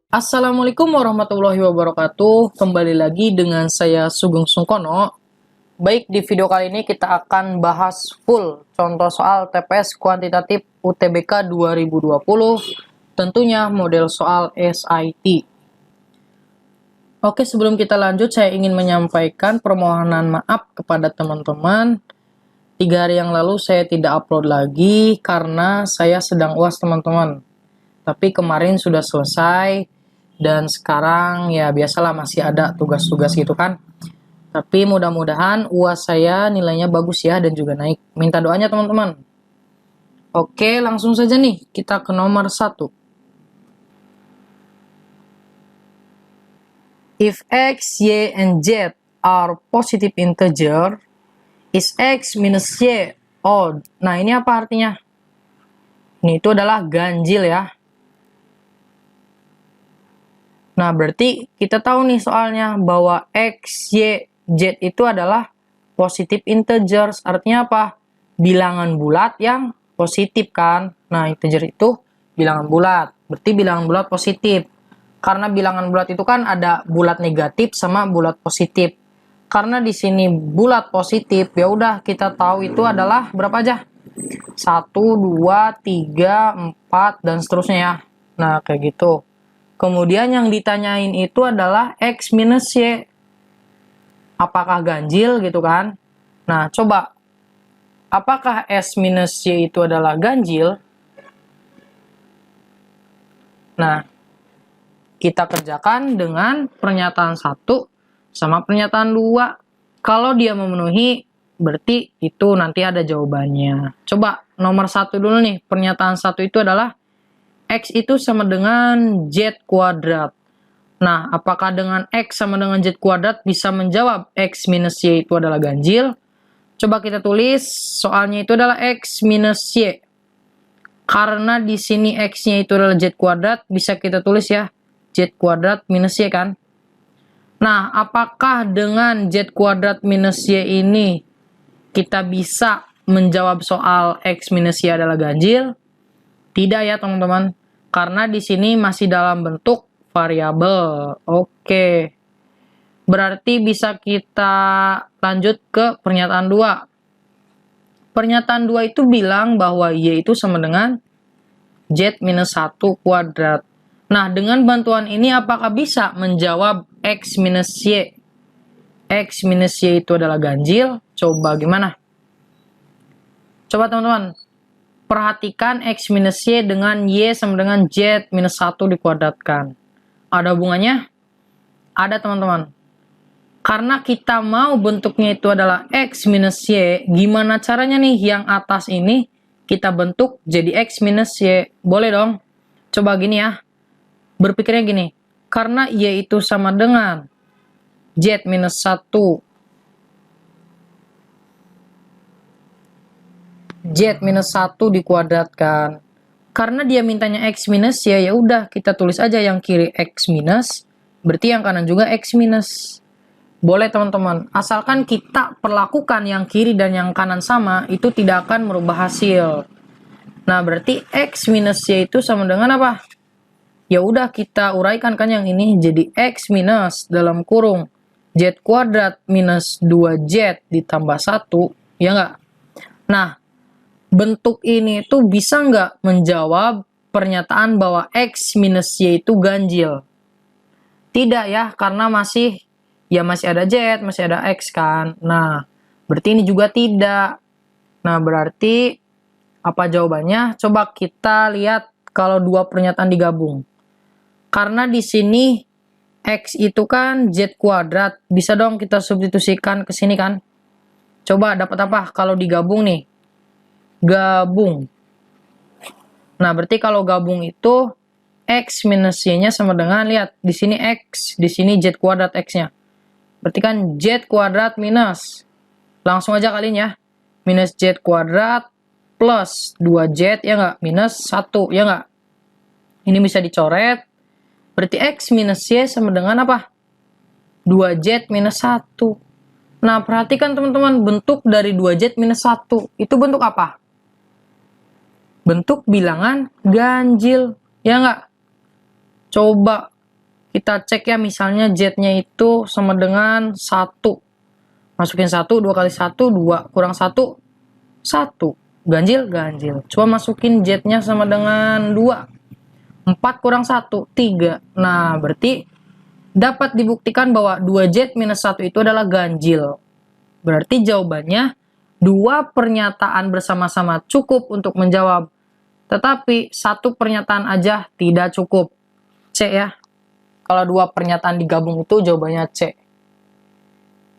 Assalamualaikum warahmatullahi wabarakatuh. Kembali lagi dengan saya Sugeng Sungkono. Baik, di video kali ini kita akan bahas full contoh soal TPS kuantitatif UTBK 2020, tentunya model soal SIT. Oke, sebelum kita lanjut, saya ingin menyampaikan permohonan maaf kepada teman-teman. 3 hari yang lalu saya tidak upload lagi karena saya sedang UAS teman-teman. Tapi kemarin sudah selesai. Dan sekarang ya biasalah masih ada tugas-tugas gitu kan. Tapi mudah-mudahan UAS saya nilainya bagus ya dan juga naik. Minta doanya teman-teman. Oke, langsung saja nih kita ke nomor 1. If X, Y, and Z are positive integer, is X minus Y odd. Nah ini apa artinya? Ini itu adalah ganjil ya. Nah, berarti kita tahu nih soalnya bahwa X, Y, Z itu adalah positive integers. Artinya apa? Bilangan bulat yang positif kan. Nah, integer itu bilangan bulat. Berarti bilangan bulat positif. Karena bilangan bulat itu kan ada bulat negatif sama bulat positif. Karena di sini bulat positif, ya udah kita tahu itu adalah berapa aja? 1, 2, 3, 4, dan seterusnya ya. Nah, kayak gitu. Kemudian yang ditanyain itu adalah X minus Y. Apakah ganjil gitu kan? Nah, coba. Apakah S minus Y itu adalah ganjil? Nah, kita kerjakan dengan pernyataan 1 sama pernyataan 2. Kalau dia memenuhi, berarti itu nanti ada jawabannya. Coba nomor 1 dulu nih. Pernyataan 1 itu adalah X itu sama dengan Z kuadrat. Nah, apakah dengan X sama dengan Z kuadrat bisa menjawab X minus Y itu adalah ganjil? Coba kita tulis, soalnya itu adalah X minus Y. Karena di sini X-nya itu adalah Z kuadrat, bisa kita tulis ya, Z kuadrat minus Y kan? Nah, apakah dengan Z kuadrat minus Y ini kita bisa menjawab soal X minus Y adalah ganjil? Tidak ya teman-teman, karena di sini masih dalam bentuk variabel. Oke. Berarti bisa kita lanjut ke pernyataan 2. Pernyataan 2 itu bilang bahwa Y itu sama dengan Z minus 1 kuadrat. Nah, dengan bantuan ini apakah bisa menjawab X minus Y? X minus Y itu adalah ganjil? Coba gimana? Coba teman-teman. Perhatikan X minus Y dengan Y sama dengan Z minus 1 dikuadratkan. Ada hubungannya? Ada teman-teman. Karena kita mau bentuknya itu adalah X minus Y, gimana caranya nih yang atas ini kita bentuk jadi X minus Y? Boleh dong? Coba gini ya. Berpikirnya gini. Karena Y itu sama dengan Z minus 1 Z minus 1 dikuadratkan. Karena dia mintanya X minus ya udah kita tulis aja yang kiri X minus, berarti yang kanan juga X minus. Boleh teman-teman, asalkan kita perlakukan yang kiri dan yang kanan sama, itu tidak akan merubah hasil. Nah, berarti X minus Y itu sama dengan apa? Ya udah kita uraikan kan yang ini jadi X minus dalam kurung Z kuadrat minus 2Z ditambah 1, ya nggak? Nah, bentuk ini tuh bisa nggak menjawab pernyataan bahwa X minus Y itu ganjil? Tidak ya, karena masih ada Z, masih ada X kan. Nah, berarti ini juga tidak. Nah, berarti apa jawabannya? Coba kita lihat kalau dua pernyataan digabung. Karena di sini X itu kan Z kuadrat, bisa dong kita substitusikan ke sini kan? Coba dapat apa kalau digabung nih? Gabung. Nah, berarti kalau gabung itu X minus Y-nya sama dengan, lihat, di sini X, di sini Z kuadrat X-nya. Berarti kan Z kuadrat minus, langsung aja kalian ya, minus Z kuadrat plus 2Z, ya nggak? Minus 1, ya nggak? Ini bisa dicoret, berarti X minus Y sama dengan apa? 2Z minus 1. Nah, perhatikan teman-teman, bentuk dari 2Z minus 1, itu bentuk apa? Bentuk bilangan ganjil, ya nggak? Coba Kita cek ya, misalnya Z-nya itu sama dengan 1. Masukin 1, 2 kali 1, 2. Kurang 1, 1. Ganjil, ganjil. Coba masukin Z-nya sama dengan 2. 4 kurang 1, 3. Nah, berarti dapat dibuktikan bahwa 2Z minus 1 itu adalah ganjil. Berarti jawabannya 2 pernyataan bersama-sama cukup untuk menjawab. Tetapi 1 pernyataan aja tidak cukup. C ya. Kalau 2 pernyataan digabung itu jawabannya C.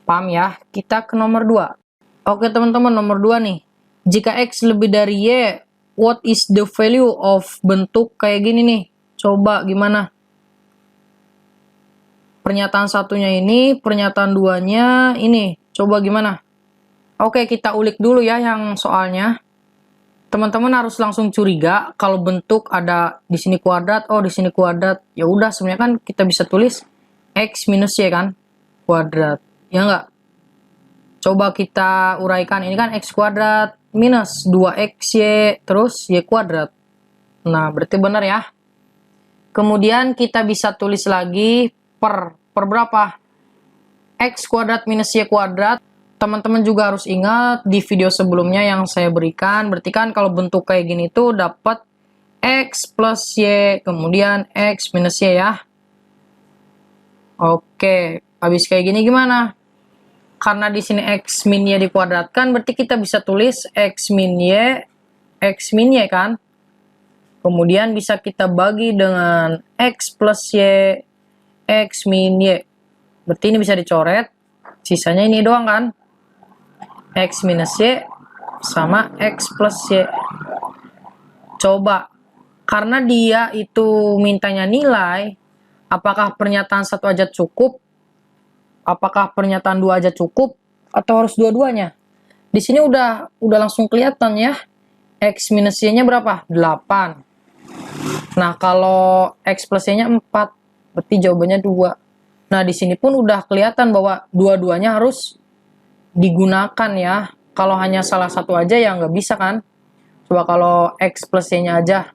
Paham ya? Kita ke nomor 2. Oke teman-teman, nomor 2 nih. Jika X lebih dari Y, what is the value of bentuk kayak gini nih? Coba gimana? Pernyataan satunya ini, pernyataan duanya ini. Coba gimana? Oke, kita ulik dulu ya yang soalnya. Teman-teman harus langsung curiga kalau bentuk ada di sini kuadrat, oh di sini kuadrat. Ya udah, sebenarnya kan kita bisa tulis X minus Y kan? Kuadrat. Ya enggak? Coba kita uraikan. Ini kan X kuadrat minus 2XY terus Y kuadrat. Nah, berarti benar ya. Kemudian kita bisa tulis lagi per berapa? X kuadrat minus Y kuadrat. Teman-teman juga harus ingat di video sebelumnya yang saya berikan, berarti kan kalau bentuk kayak gini tuh dapat X plus Y, kemudian X minus Y ya. Oke, habis kayak gini gimana? Karena di sini X min Y dikuadratkan, berarti kita bisa tulis X min Y kan? Kemudian bisa kita bagi dengan X plus Y, X min Y. Berarti ini bisa dicoret, sisanya ini doang kan? X minus Y sama X plus Y. Coba, karena dia itu mintanya nilai, apakah pernyataan satu aja cukup? Apakah pernyataan dua aja cukup? Atau harus dua-duanya? Di sini udah langsung kelihatan ya. X minus Y-nya berapa? 8. Nah, kalau X plus Y-nya 4, berarti jawabannya 2. Nah, di sini pun udah kelihatan bahwa dua-duanya harus digunakan ya. Kalau hanya salah satu aja ya nggak bisa kan. Coba kalau X plus Y-nya aja,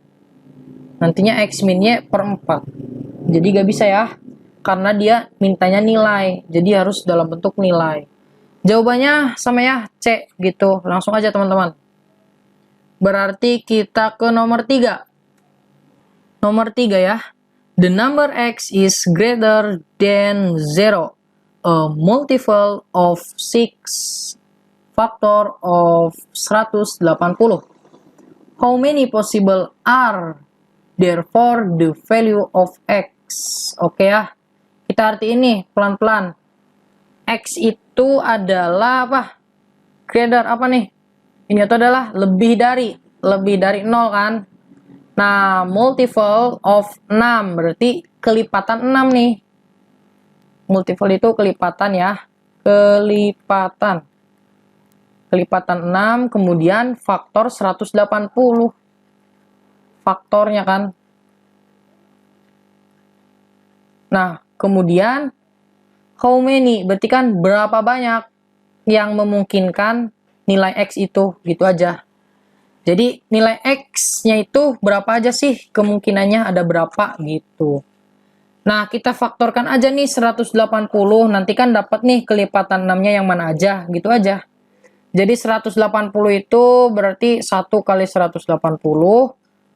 nantinya X min Y per 4. Jadi nggak bisa ya, karena dia mintanya nilai, jadi harus dalam bentuk nilai. Jawabannya sama ya, C gitu. Langsung aja teman-teman. Berarti kita ke nomor 3. Nomor 3 ya. The number X is greater than 0. A multiple of 6 factor of 180. How many possible are therefore the value of X? Oke ya, kita arti ini pelan-pelan. X itu adalah apa? Greater apa nih? Ini itu adalah lebih dari 0 kan? Nah, multiple of 6 berarti kelipatan 6 nih. Multiple itu kelipatan ya. Kelipatan 6, kemudian faktor 180. Faktornya kan. Nah, kemudian how many? Berarti kan berapa banyak yang memungkinkan nilai X itu. Gitu aja. Jadi nilai X-nya itu berapa aja sih kemungkinannya ada berapa gitu. Nah, kita faktorkan aja nih 180, nanti kan dapat nih kelipatan 6-nya yang mana aja, gitu aja. Jadi 180 itu berarti 1 kali 180,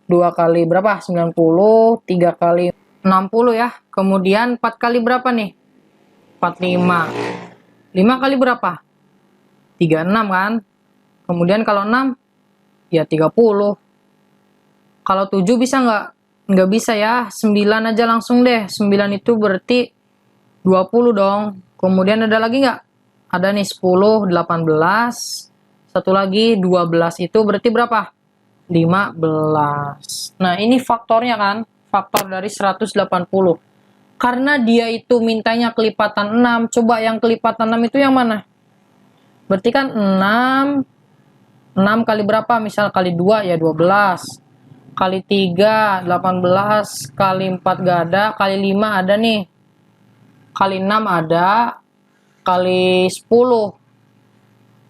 2 kali berapa? 90, 3 kali 60 ya. Kemudian 4 kali berapa nih? 45. 5 kali berapa? 36 kan? Kemudian kalau 6, ya 30. Kalau 7 bisa nggak? Nggak bisa ya, 9 aja langsung deh. 9 itu berarti 20 dong. Kemudian ada lagi nggak? Ada nih 10, 18. Satu lagi 12 itu berarti berapa? 15. Nah, ini faktornya kan? Faktor dari 180. Karena dia itu mintanya kelipatan 6. Coba yang kelipatan 6 itu yang mana? Berarti kan 6 kali berapa? Misal kali 2 ya 12. Kali 3, 18, kali 4 gak ada, kali 5 ada nih. Kali 6 ada, kali 10.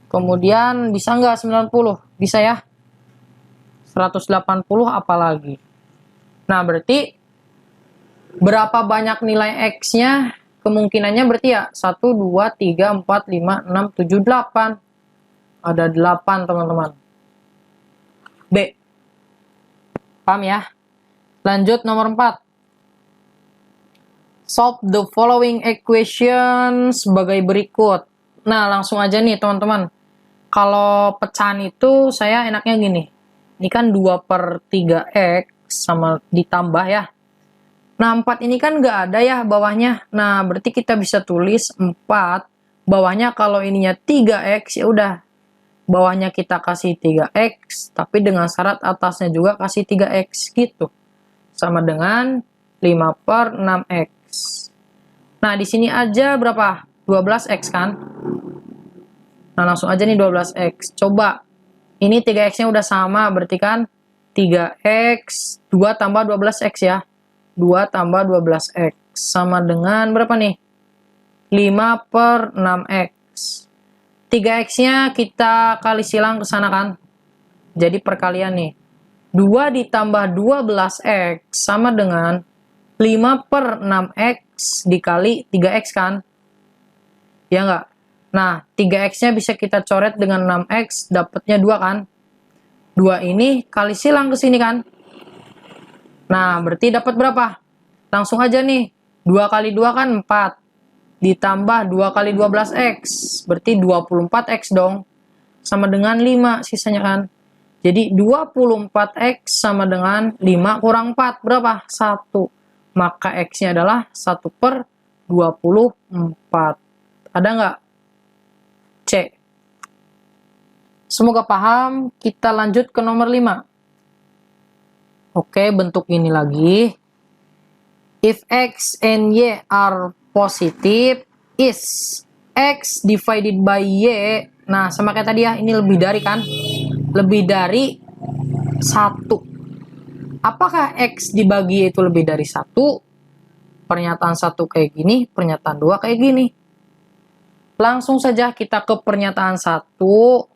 Kemudian bisa nggak 90? Bisa ya. 180 apalagi. Nah, berarti Berapa banyak nilai X-nya? Kemungkinannya berarti ya 1, 2, 3, 4, 5, 6, 7, 8. Ada 8 teman-teman. B. Paham ya? Lanjut nomor 4. Solve the following equation sebagai berikut. Nah, langsung aja nih teman-teman. Kalau pecahan itu saya enaknya gini. Ini kan 2/3X sama ditambah ya. Nah, 4 ini kan nggak ada ya bawahnya. Nah, berarti kita bisa tulis 4. Bawahnya kalau ininya 3X, ya udah. Bawahnya kita kasih 3X, tapi dengan syarat atasnya juga kasih 3X gitu. Sama dengan 5/6X. Nah, di sini aja berapa? 12X kan? Nah, langsung aja nih 12X. Coba, ini 3X-nya udah sama, berarti kan 3X, 2 tambah 12X ya. 2 tambah 12X sama dengan berapa nih? 5/6X. 3X-nya kita kali silang ke sana kan? Jadi perkalian nih. 2 ditambah 12X sama dengan 5/6X dikali 3X kan? Ya enggak? Nah, 3X-nya bisa kita coret dengan 6X, dapatnya 2 kan? 2 ini kali silang ke sini kan? Nah, berarti dapat berapa? Langsung aja nih. 2 kali 2 kan 4. Ditambah 2 kali 12X. Berarti 24X dong. Sama dengan 5 sisanya kan. Jadi 24X sama dengan 5 kurang 4. Berapa? 1. Maka X-nya adalah 1/24. Ada nggak? C. Semoga paham. Kita lanjut ke nomor 5. Oke, bentuk ini lagi. If X and Y are positive, is X divided by Y. Nah, sama kayak tadi ya, ini lebih dari kan? Lebih dari 1. Apakah X dibagi Y itu lebih dari 1? Pernyataan 1 kayak gini, pernyataan 2 kayak gini. Langsung saja kita ke pernyataan 1.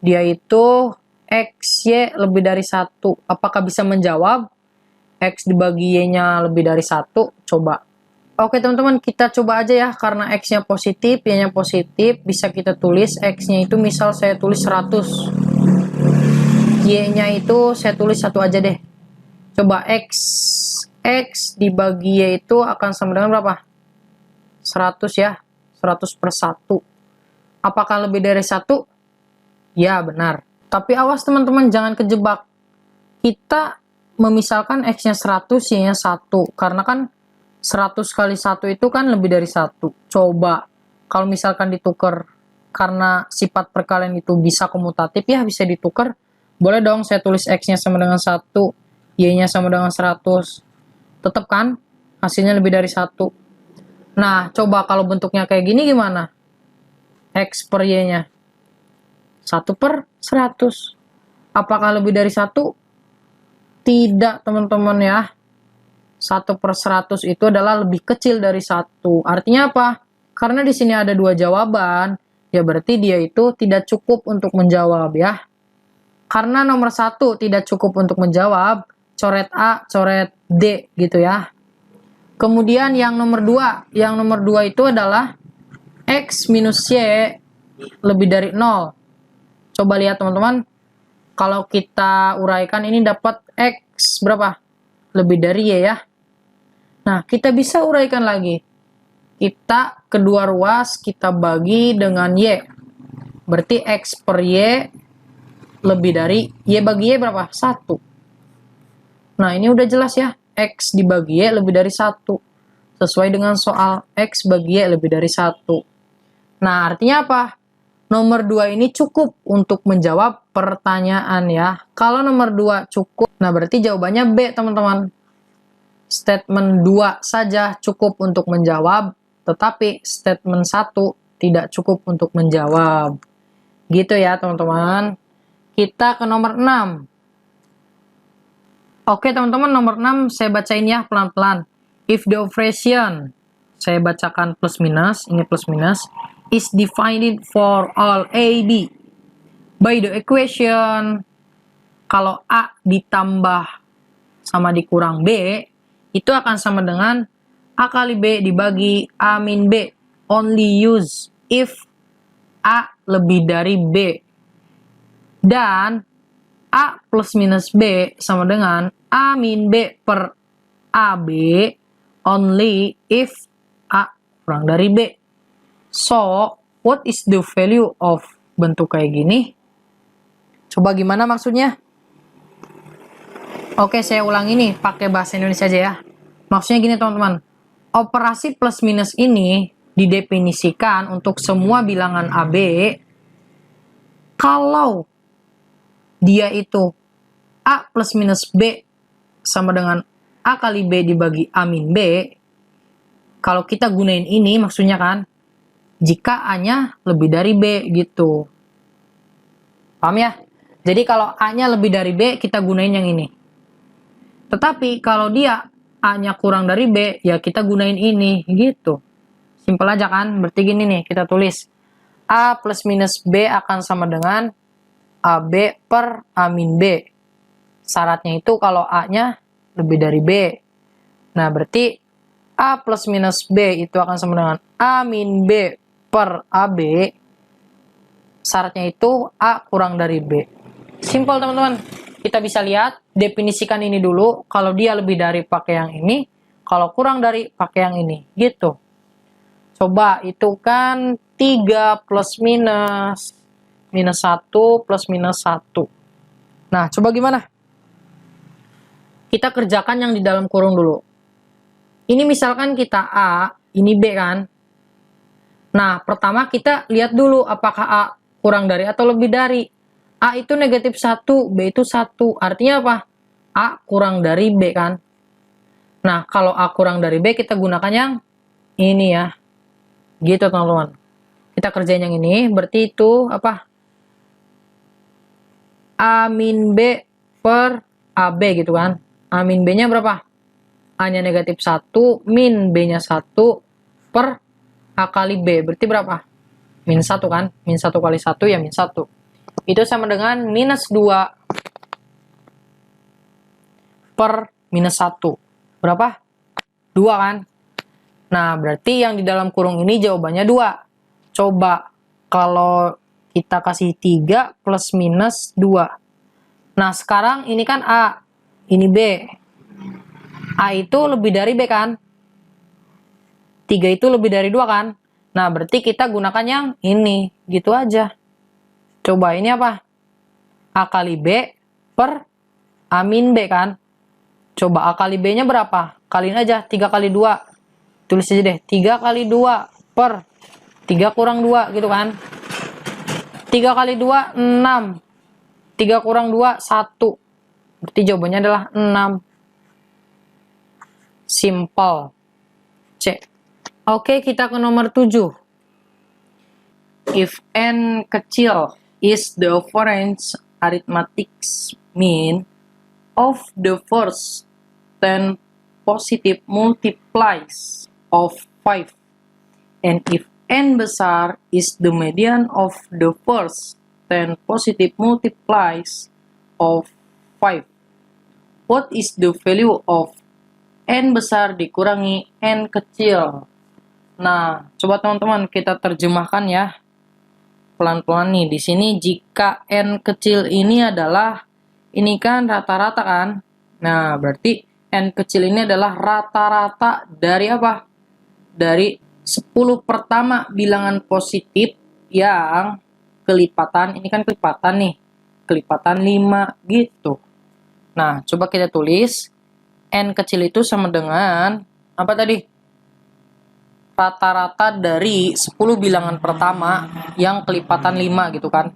Dia itu XY lebih dari 1. Apakah bisa menjawab? X dibagi Y-nya lebih dari 1. Coba. Oke teman-teman, kita coba aja ya. Karena X-nya positif, Y-nya positif. Bisa kita tulis X-nya itu misal saya tulis 100. Y-nya itu saya tulis 1 aja deh. Coba X dibagi Y itu akan sama dengan berapa? 100 ya. 100/1. Apakah lebih dari 1? Ya, benar. Tapi awas teman-teman, jangan kejebak. Kita memisalkan X-nya 100, Y-nya 1. Karena kan 100 kali 1 itu kan lebih dari 1. Coba, kalau misalkan ditukar, karena sifat perkalian itu bisa komutatif ya, bisa ditukar. Boleh dong saya tulis X-nya sama dengan 1, Y-nya sama dengan 100. Tetap kan? Hasilnya lebih dari 1. Nah, coba kalau bentuknya kayak gini gimana? X per Y-nya. 1/100. Apakah lebih dari 1? Tidak, teman-teman ya. 1/100 itu adalah lebih kecil dari 1. Artinya apa? Karena di sini ada 2 jawaban, ya berarti dia itu tidak cukup untuk menjawab ya. Karena nomor 1 tidak cukup untuk menjawab, coret A, coret D gitu ya. Kemudian yang nomor 2, itu adalah X minus Y lebih dari 0. Coba lihat teman-teman, kalau kita uraikan ini dapat X berapa? Lebih dari Y ya. Nah, kita bisa uraikan lagi. Kita kedua ruas kita bagi dengan Y. Berarti X per Y lebih dari Y bagi Y berapa? 1. Nah, ini udah jelas ya. X dibagi Y lebih dari 1. Sesuai dengan soal X bagi Y lebih dari 1. Nah, artinya apa? Nomor 2 ini cukup untuk menjawab pertanyaan ya. Kalau nomor 2 cukup, nah berarti jawabannya B teman-teman. Statement 2 saja cukup untuk menjawab, tetapi statement 1 tidak cukup untuk menjawab. Gitu ya teman-teman. Kita ke nomor 6. Oke teman-teman, nomor 6 saya bacain ya pelan-pelan. If the operation, saya bacakan plus minus, ini plus minus, is defined for all A, B by the equation, kalau A ditambah sama dikurang B, itu akan sama dengan A kali B dibagi A min B. Only use if A lebih dari B. Dan A plus minus B sama dengan A min B per AB only if A kurang dari B. So, what is the value of bentuk kayak gini? Coba gimana maksudnya? Oke, saya ulangi nih, pakai bahasa Indonesia aja ya. Maksudnya gini teman-teman, operasi plus minus ini didefinisikan untuk semua bilangan AB kalau dia itu A plus minus B sama dengan A kali B dibagi A min B. Kalau kita gunain ini maksudnya kan, jika A-nya lebih dari B gitu. Paham ya? Jadi kalau A-nya lebih dari B, kita gunain yang ini. Tetapi kalau dia A-nya kurang dari B, ya kita gunain ini gitu. Simpel aja kan? Berarti gini nih, kita tulis. A plus minus B akan sama dengan AB per A min B. Syaratnya itu kalau A-nya lebih dari B. Nah, berarti A plus minus B itu akan sama dengan A min B per AB. Syaratnya itu A kurang dari B. Simpel teman-teman. Kita bisa lihat, definisikan ini dulu. Kalau dia lebih dari pakai yang ini. Kalau kurang dari pakai yang ini. Gitu. Coba itu kan 3 plus minus. Minus 1 plus minus 1. Nah, coba gimana? Kita kerjakan yang di dalam kurung dulu. Ini misalkan kita A, ini B kan. Nah, pertama kita lihat dulu apakah A kurang dari atau lebih dari. A itu negatif 1, B itu 1. Artinya apa? A kurang dari B kan. Nah, kalau A kurang dari B, kita gunakan yang ini ya. Gitu teman-teman. Kita kerjain yang ini, berarti itu apa? A min B per AB gitu kan. A min B-nya berapa? A-nya negatif 1, min B-nya 1 per A kali B. Berarti berapa? Min 1 kan? Min 1 kali 1 ya min 1. Itu sama dengan minus 2 per minus 1. Berapa? 2 kan? Nah, berarti yang di dalam kurung ini jawabannya 2. Coba kalau kita kasih 3 plus minus 2. Nah, sekarang ini kan A. Ini B. A itu lebih dari B kan? 3 itu lebih dari 2 kan? Nah, berarti kita gunakan yang ini. Gitu aja. Coba ini apa? A kali B per A min B kan? Coba A kali B-nya berapa? Kaliin aja. 3 kali 2. Tulis aja deh. 3 kali 2 per 3 kurang 2 gitu kan? 3 kali 2, 6. 3 kurang 2, 1. Berarti jawabannya adalah 6. Simple. C. Oke, kita ke nomor 7. If n kecil is the foreign arithmetic mean of the first 10 positive multiplies of 5, and if n besar is the median of the first 10 positive multiplies of 5, what is the value of n besar dikurangi n kecil? Nah, coba teman-teman kita terjemahkan ya. Pelan-pelan nih. Di sini jika n kecil ini adalah, ini kan rata-rata kan? Nah, berarti n kecil ini adalah rata-rata dari apa? Dari 10 pertama bilangan positif yang kelipatan, ini kan kelipatan nih. Kelipatan 5 gitu. Nah, coba kita tulis. N kecil itu sama dengan, apa tadi? Rata-rata dari 10 bilangan pertama yang kelipatan 5 gitu kan.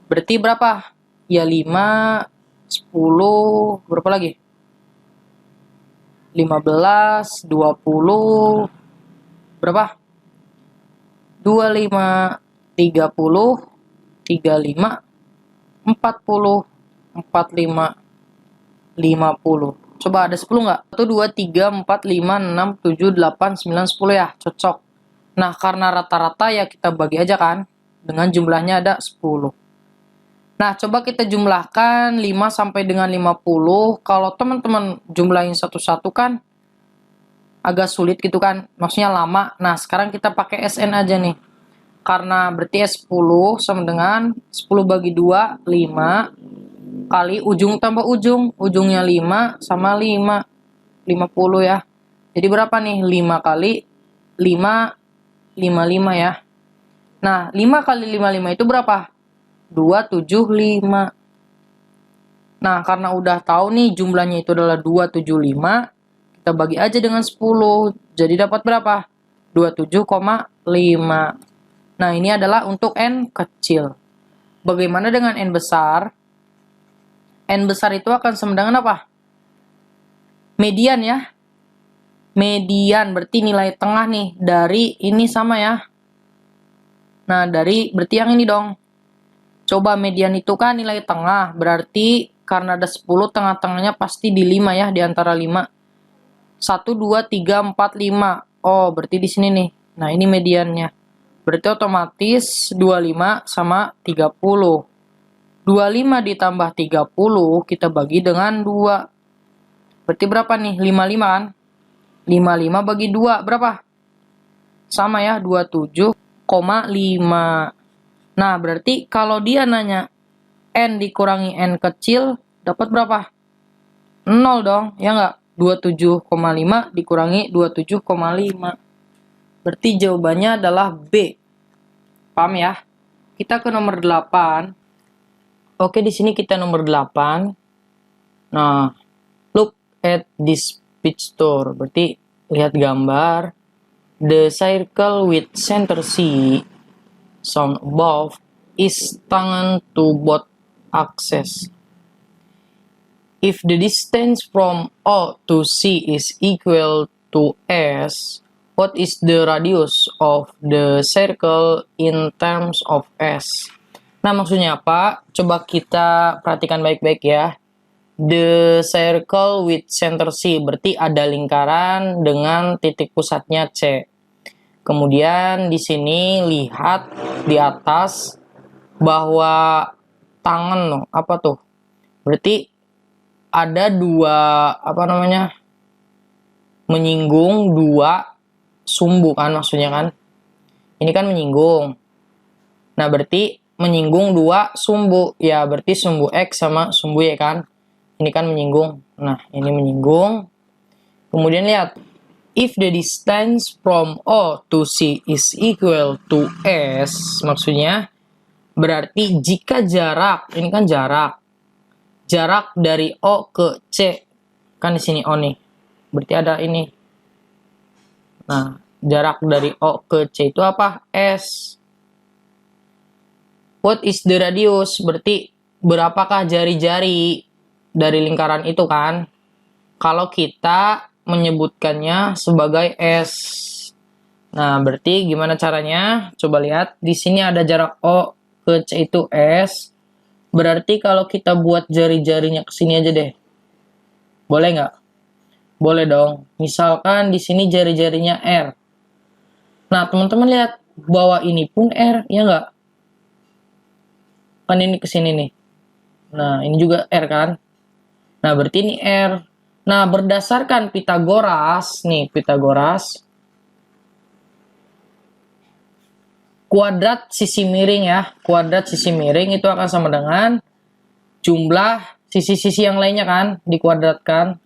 Berarti berapa? Ya 5, 10, berapa lagi? 15, 20, berapa? 25, 30, 35, 40, 45, 50. Coba ada 10 nggak? 1, 2, 3, 4, 5, 6, 7, 8, 9, 10 ya. Cocok. Nah, karena rata-rata ya kita bagi aja kan. Dengan jumlahnya ada 10. Nah, coba kita jumlahkan 5 sampai dengan 50. Kalau teman-teman jumlahin satu-satu kan agak sulit gitu kan. Maksudnya lama. Nah, sekarang kita pakai SN aja nih. Karena berarti S10 sama dengan 10 bagi 2, 5. Kali ujung tambah ujung. Ujungnya 5 sama 5. 50 ya. Jadi berapa nih? 5 kali 5, 55 ya. Nah, 5 kali 55 itu berapa? 275. Nah, karena udah tahu nih jumlahnya itu adalah 275, kita bagi aja dengan 10. Jadi dapat berapa? 27,5. Nah, ini adalah untuk N kecil. Bagaimana dengan N besar? N besar itu akan sama dengan apa? Median ya. Median berarti nilai tengah nih dari ini sama ya. Nah, dari berarti yang ini dong. Coba median itu kan nilai tengah, berarti karena ada 10, tengah-tengahnya pasti di 5 ya, di antara 5. 1, 2, 3, 4, 5. Oh, berarti di sini nih. Nah, ini mediannya. Berarti otomatis 25 sama 30. 25 ditambah 30, kita bagi dengan 2. Berarti berapa nih? 55 kan? 55 bagi 2, berapa? Sama ya, 27,5. Nah, berarti kalau dia nanya N dikurangi N kecil, dapat berapa? 0 dong, ya nggak? 27,5 dikurangi 27,5. Berarti jawabannya adalah B. Paham ya? Kita ke nomor 8. Oke, di sini kita nomor 8. Nah, look at this picture. Berarti lihat gambar. The circle with center C shown above is tangent to both axes. If the distance from O to C is equal to S, what is the radius of the circle in terms of S? Nah, maksudnya apa? Coba kita perhatikan baik-baik ya. The circle with center C, berarti ada lingkaran dengan titik pusatnya C. Kemudian di sini lihat di atas bahwa tangan loh, apa tuh? Berarti ada dua, menyinggung dua sumbu kan maksudnya kan. Ini kan menyinggung. Nah, berarti menyinggung dua sumbu. Ya, berarti sumbu X sama sumbu Y kan. Ini kan menyinggung. Nah, ini menyinggung. Kemudian lihat. If the distance from O to C is equal to S, maksudnya berarti jika jarak, ini kan jarak dari O ke C, kan di sini O nih, berarti ada ini. Nah, jarak dari O ke C itu apa? S. What is the radius? Berarti berapakah jari-jari dari lingkaran itu kan? Kalau kita menyebutkannya sebagai S. Nah, berarti gimana caranya? Coba lihat, di sini ada jarak O ke C itu S. Berarti kalau kita buat jari-jarinya ke sini aja deh. Boleh nggak? Boleh dong. Misalkan di sini jari-jarinya R. Nah, teman-teman lihat, bawah ini pun R, ya nggak? Kan ini ke sini nih. Nah, ini juga R kan? Nah, berarti ini R. Nah, berdasarkan Pitagoras, nih Pitagoras, kuadrat sisi miring ya, kuadrat sisi miring itu akan sama dengan jumlah sisi-sisi yang lainnya kan, dikuadratkan.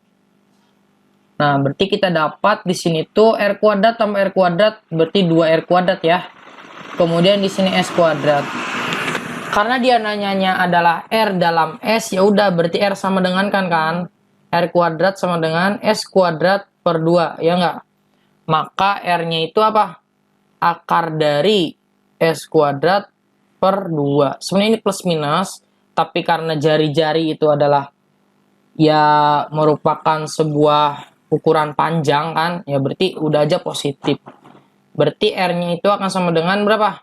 Nah, berarti kita dapat di sini tuh R kuadrat tambah R kuadrat, berarti 2R kuadrat ya. Kemudian di sini S kuadrat. Karena dia nanyanya adalah R dalam S, ya udah berarti R sama dengan kan? R kuadrat sama dengan S kuadrat per 2, ya enggak? Maka R-nya itu apa? Akar dari S kuadrat per 2. Sebenarnya ini plus minus, tapi karena jari-jari itu adalah ya merupakan sebuah ukuran panjang kan, ya berarti udah aja positif. Berarti R-nya itu akan sama dengan berapa?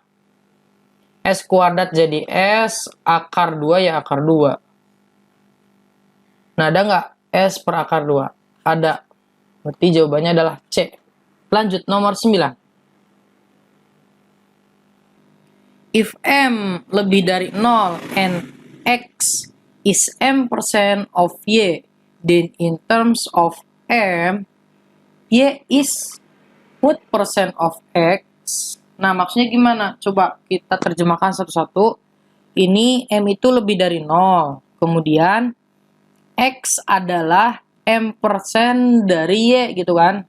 S kuadrat jadi S, akar 2 ya akar 2. Nah, ada nggak S per akar 2? Ada. Berarti jawabannya adalah C. Lanjut, nomor 9. If M lebih dari 0 and X is M% of Y, then in terms of M, Y is what percent of X? Nah, maksudnya gimana? Coba kita terjemahkan satu-satu. Ini M itu lebih dari 0. Kemudian, X adalah M% dari Y, gitu kan.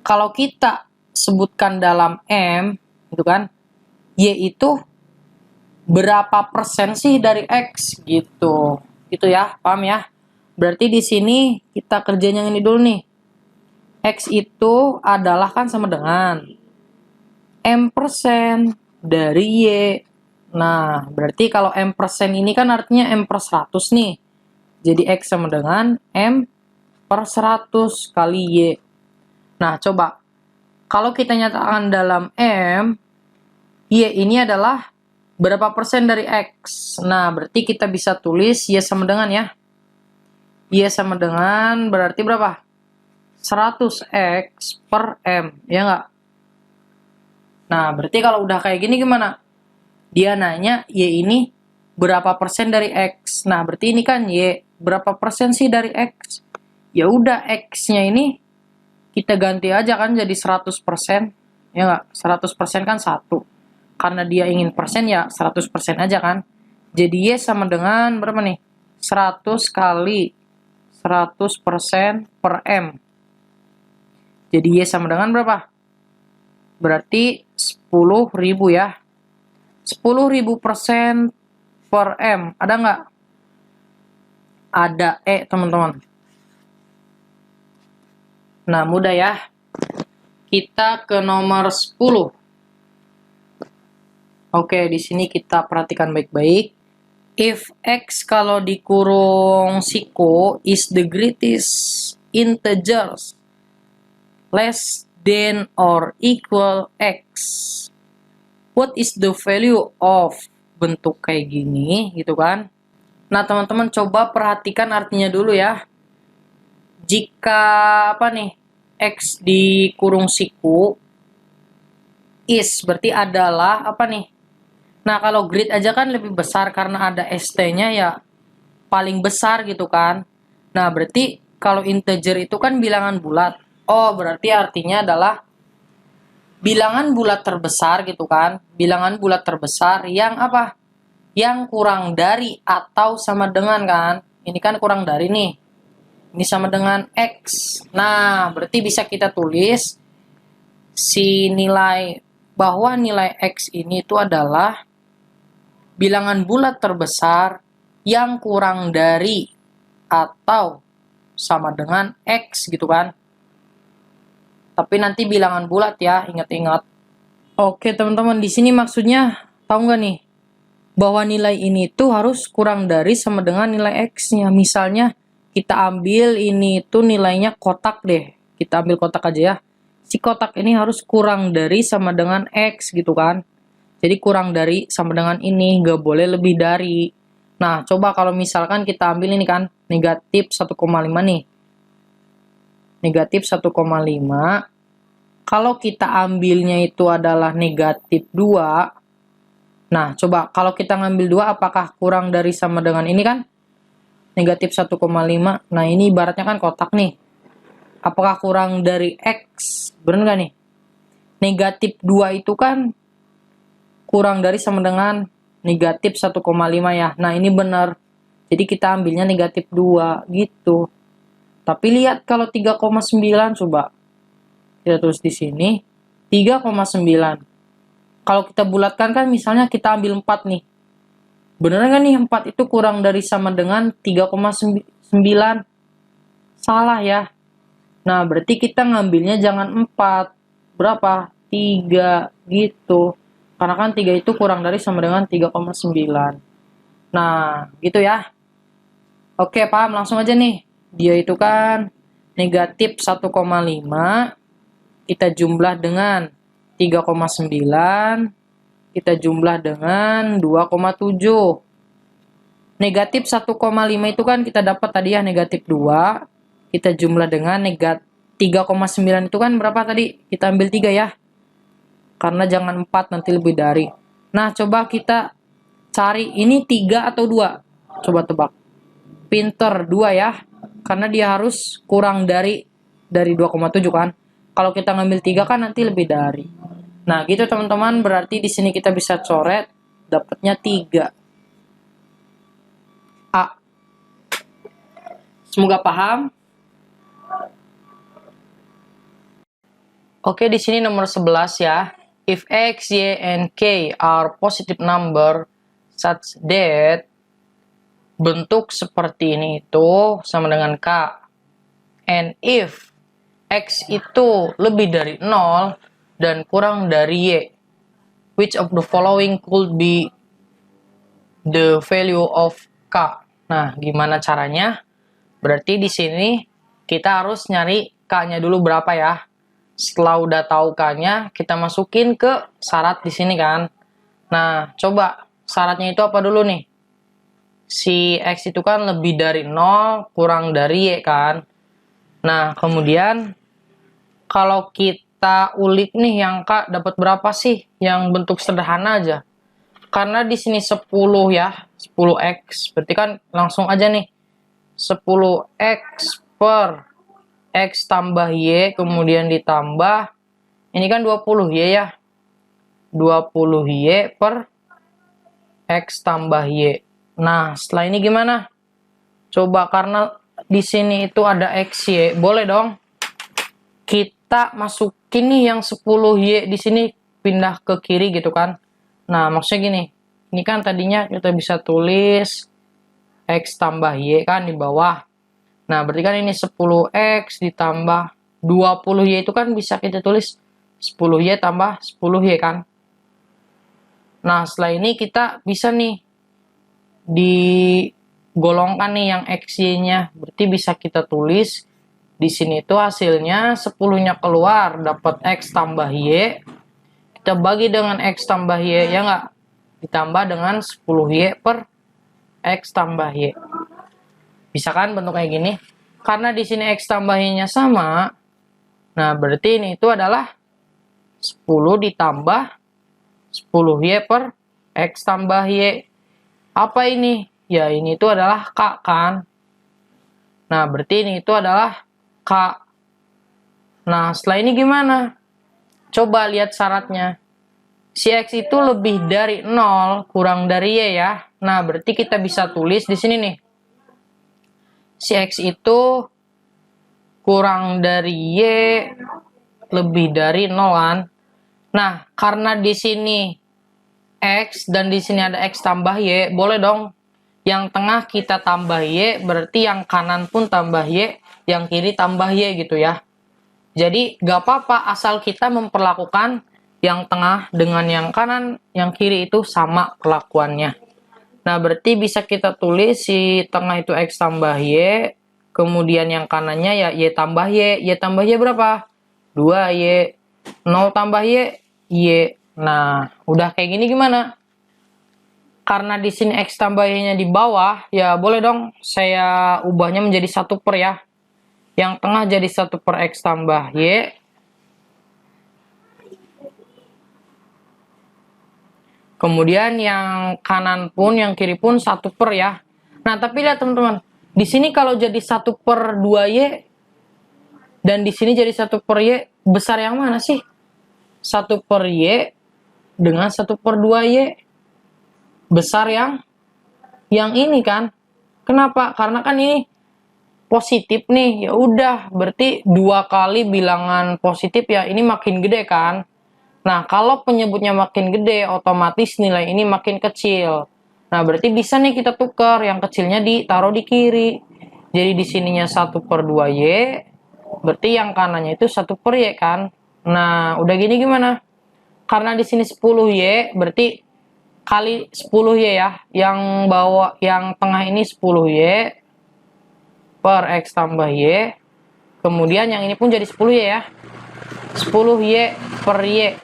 Kalau kita sebutkan dalam M, gitu kan, Y itu berapa persen sih dari X, gitu. Gitu ya, paham ya? Berarti di sini kita kerjain yang ini dulu nih. X itu adalah kan sama dengan M% dari Y. Nah, berarti kalau M% ini kan artinya M/100 nih. Jadi X sama dengan M/100 kali Y. Nah, coba. Kalau kita nyatakan dalam M, Y ini adalah berapa persen dari X? Nah, berarti kita bisa tulis Y sama dengan ya. Y sama dengan berarti berapa? 100X per M, ya nggak? Nah, berarti kalau udah kayak gini gimana? Dia nanya Y ini berapa persen dari X. Nah, berarti ini kan Y berapa persen sih dari X? Ya udah, X-nya ini kita ganti aja kan jadi 100%. Ya nggak? 100% kan 1. Karena dia ingin persen ya 100% aja kan. Jadi Y sama dengan berapa nih? 100 kali 100% per M. Jadi Y sama dengan berapa? Berarti 10.000 ya. 10.000% per M. Ada nggak? Ada teman-teman. Nah, mudah ya. Kita ke nomor 10. Oke, di sini kita perhatikan baik-baik. If X kalau dikurung siko is the greatest integers less than or equal X, what is the value of bentuk kayak gini, gitu kan. Nah, teman-teman coba perhatikan artinya dulu ya. Jika apa nih, X dikurung siku, is berarti adalah apa nih. Nah, kalau grid aja kan lebih besar karena ada ST-nya ya paling besar gitu kan. Nah, berarti kalau integer itu kan bilangan bulat. Oh, berarti artinya adalah bilangan bulat terbesar gitu kan. Bilangan bulat terbesar yang apa? Yang kurang dari atau sama dengan kan. Ini kan kurang dari nih. Ini sama dengan X. Nah, berarti bisa kita tulis si nilai bahwa nilai X ini itu adalah bilangan bulat terbesar yang kurang dari atau sama dengan X gitu kan. Tapi nanti bilangan bulat ya, ingat-ingat. Oke teman-teman, di sini maksudnya tahu nggak nih? Bahwa nilai ini tuh harus kurang dari sama dengan nilai X-nya. Misalnya kita ambil ini tuh nilainya kotak deh. Kita ambil kotak aja ya. Si kotak ini harus kurang dari sama dengan X gitu kan. Jadi kurang dari sama dengan ini, nggak boleh lebih dari. Nah, coba kalau misalkan kita ambil ini kan, negatif 1,5 nih. Negatif 1,5. Kalau kita ambilnya itu adalah negatif 2. Nah, coba kalau kita ngambil 2, apakah kurang dari sama dengan ini kan? Negatif 1,5. Nah, ini ibaratnya kan kotak nih. Apakah kurang dari X? Bener nggak nih? Negatif 2 itu kan kurang dari sama dengan negatif 1,5 ya. Nah, ini benar. Jadi kita ambilnya negatif 2 gitu. Tapi lihat kalau 3,9 coba. Kita tulis di sini 3,9. Kalau kita bulatkan kan misalnya kita ambil 4 nih. Bener nggak nih 4 itu kurang dari sama dengan 3,9? Salah ya. Nah, berarti kita ngambilnya jangan 4. Berapa? 3 gitu. Karena kan 3 itu kurang dari sama dengan 3,9. Nah, gitu ya. Oke, paham? Langsung aja nih. Dia itu kan negatif 1,5. Kita jumlah dengan 3,9. Kita jumlah dengan 2,7. Negatif 1,5 itu kan kita dapat tadi ya negatif 2. Kita jumlah dengan negatif 3,9 itu kan berapa tadi? Kita ambil 3 ya. Karena jangan 4 nanti lebih dari. Nah, coba kita cari ini 3 atau 2. Coba tebak. Pinter 2 ya. Karena dia harus kurang dari 2,7 kan. Kalau kita ngambil 3 kan nanti lebih dari. Nah, gitu teman-teman, berarti di sini kita bisa coret dapatnya 3. A. Semoga paham. Oke, di sini nomor 11 ya. If X, Y, and K are positive number such that bentuk seperti ini itu sama dengan K. And if X itu lebih dari 0 dan kurang dari Y, which of the following could be the value of K? Nah, gimana caranya? Berarti di sini kita harus nyari K-nya dulu berapa ya. Setelah udah tahu K-nya, kita masukin ke syarat di sini kan. Nah, coba syaratnya itu apa dulu nih? Si X itu kan lebih dari 0, kurang dari Y kan. Nah, kemudian kalau kita ulik nih yang K dapat berapa sih? Yang bentuk sederhana aja. Karena di sini 10 ya, 10X. Berarti kan langsung aja nih. 10X per X tambah Y, kemudian ditambah, ini kan 20Y ya. 20Y per X tambah Y. Nah, setelah ini gimana? Coba karena di sini itu ada XY, boleh dong kita masukin nih yang 10Y di sini pindah ke kiri gitu kan. Nah, maksudnya gini. Ini kan tadinya kita bisa tulis X tambah Y kan di bawah. Nah, berarti kan ini 10X ditambah 20Y itu kan bisa kita tulis 10Y tambah 10Y kan. Nah, setelah ini kita bisa nih digolongkan nih yang XY-nya. Berarti bisa kita tulis di sini itu hasilnya 10-nya keluar dapat X tambah Y. Kita bagi dengan X tambah Y ya nggak? Ditambah dengan 10Y per X tambah Y. Bisa kan bentuk kayak gini? Karena di sini X tambah Y-nya sama, nah berarti ini itu adalah 10 ditambah 10Y per X tambah Y. Apa ini? Ya ini itu adalah K kan? Nah berarti ini itu adalah K. Nah setelah ini gimana? Coba lihat syaratnya. Si X itu lebih dari 0, kurang dari Y ya. Nah berarti kita bisa tulis di sini nih. Si X itu kurang dari Y lebih dari 0 kan. Nah, karena di sini X dan di sini ada X tambah Y, boleh dong yang tengah kita tambah Y, berarti yang kanan pun tambah Y, yang kiri tambah Y gitu ya. Jadi gak apa-apa asal kita memperlakukan yang tengah dengan yang kanan, yang kiri itu sama perlakuannya. Nah, berarti bisa kita tulis si tengah itu X tambah Y, kemudian yang kanannya ya Y tambah Y. Y tambah Y berapa? 2Y. 0 tambah Y, Y. Nah, udah kayak gini gimana? Karena di sini X tambah Y-nya di bawah, ya boleh dong saya ubahnya menjadi 1 per ya. Yang tengah jadi 1 per X tambah Y. Kemudian yang kanan pun, yang kiri pun 1 per ya. Nah, tapi lihat teman-teman. Di sini kalau jadi 1 per 2Y, dan di sini jadi 1 per Y, besar yang mana sih? 1 per Y dengan 1 per 2Y. Besar yang ini kan. Kenapa? Karena kan ini positif nih. Ya udah, berarti 2 kali bilangan positif ya, ini makin gede kan. Nah, kalau penyebutnya makin gede, otomatis nilai ini makin kecil. Nah, berarti bisa nih kita tukar. Yang kecilnya ditaruh di kiri. Jadi di sininya 1 per 2Y. Berarti yang kanannya itu 1 per Y kan. Nah, udah gini gimana? Karena di sini 10Y, berarti kali 10Y ya. Yang bawah, yang tengah ini 10Y per X tambah Y. Kemudian yang ini pun jadi 10Y ya. 10Y per Y.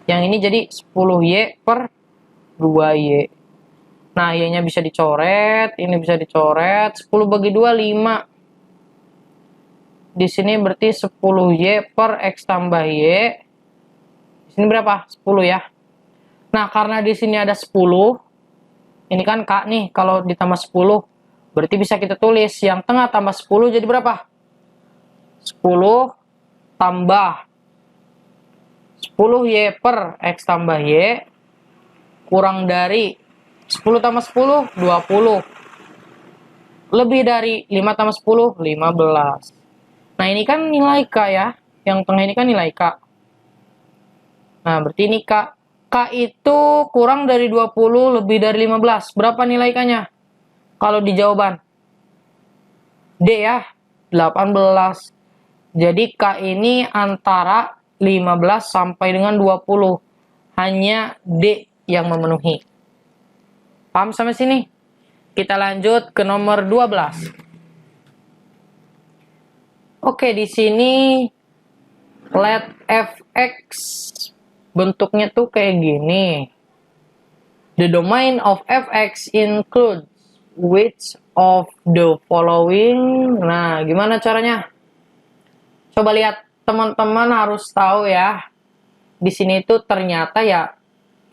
Yang ini jadi 10Y per 2Y. Nah, Y-nya bisa dicoret, ini bisa dicoret. 10 bagi 2, 5. Di sini berarti 10Y per X tambah Y. Di sini berapa? 10 ya. Nah, karena di sini ada 10, Ini kan K nih, kalau ditambah 10, berarti bisa kita tulis yang tengah tambah 10 jadi berapa? 10 tambah 10Y per X tambah Y kurang dari 10 tambah 10, 20. Lebih dari 5 tambah 10, 15. Nah, ini kan nilai K ya. Yang tengah ini kan nilai K. Nah, berarti ini K. K itu kurang dari 20 lebih dari 15. Berapa nilai K-nya? Kalau di jawaban. D ya, 18. Jadi K ini antara 15 sampai dengan 20. Hanya D yang memenuhi. Paham sampai sini? Kita lanjut ke nomor 12. Oke, di sini let fx bentuknya tuh kayak gini. The domain of fx includes which of the following? Nah, gimana caranya? Coba lihat, teman-teman harus tahu ya. Di sini tuh ternyata ya